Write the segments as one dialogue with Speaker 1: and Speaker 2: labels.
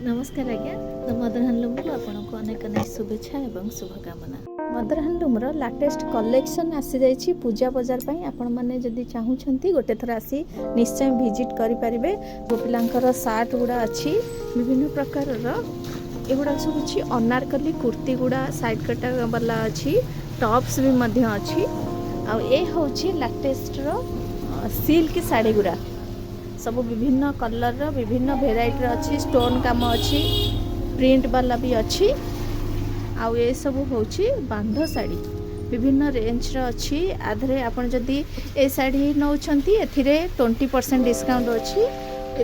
Speaker 1: नमस्कार आज्ञा the mother handloom को आपको अनेक अनेक शुभेच्छा एवं शुभकामना। मदर हैंडलूम लाटेस्ट कलेक्शन आसी जाइए पूजा बजार पर आपण मैंने जदि चाहूँगी गोटे थर आसी निश्चय विजिट करें। जो पिलांकर सार्ट गुड़ा अच्छी विभिन्न प्रकार एगुड़ा सब अच्छी अनारकली कुर्ती गुड़ा साइड कटा वाला अच्छी टॉप्स भी मध्य अच्छी आ हूँ लाटेस्ट सिल्क साड़ी गुड़ा सब विभिन्न कलर विभिन्न भेराइटी अच्छी स्टोन काम अच्छी प्रिंट वाला भी अच्छी आउ ये सब होची बांध साड़ी विभिन्न रेंज अच्छी आधे आपन जदि ए साड़ी नौछंती एथिरे 20% डिस्काउंट अच्छी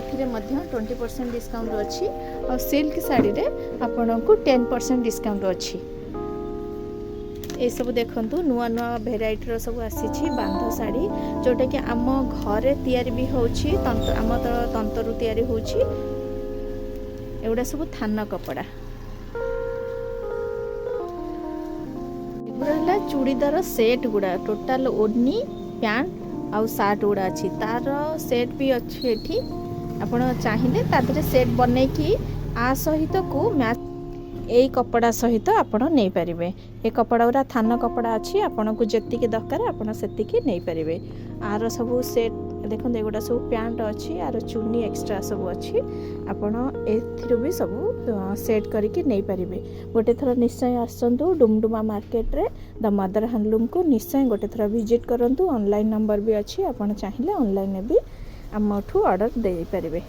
Speaker 1: एथिरे मध्य 20% डिस्काउंट अच्छी और सिल्क साड़ी रे आपन को 10% डिस्काउंट अच्छी। ये सब देखंतु नुआ नुआ भेराइटी सब आसी बांध साड़ी जोटा कि आम घरे तैयारी भी होची तंत्र आम तंत्रु तैयारी होची एगुड़ा सब थान कपड़ा एगुड़ा चूड़ीदार सेट गुड़ा टोटाल ओढ़नी पैंट आउ सार्ट गुड़ा अच्छी तार सेट भी अच्छी एठी आपण चाहिए तादरे सेट बने कि आ सहित को मैच यही कपड़ा सहित आपण नहीं पारे। ये कपड़ा गुरा थान कपड़ा अच्छी आपन को जेतिकी दरकार आपन सेतिकी नहीं पारे। आर सब सेट देखो एगुड़ा सब पैंट अच्छी आर चुन्नी एक्स्ट्रा सब अच्छी आपन एथिरो भी सब सेट करके नहीं पारे। गोटे थर निश्चय आसतु डुमडुमा मार्केट रे द मदर हैंडलूम को निश्चय गोटे थर विजिट करंतु। ऑनलाइन नंबर भी अच्छी आपन चाहिए ऑनलाइन भी आमठू ऑर्डर दे पारे।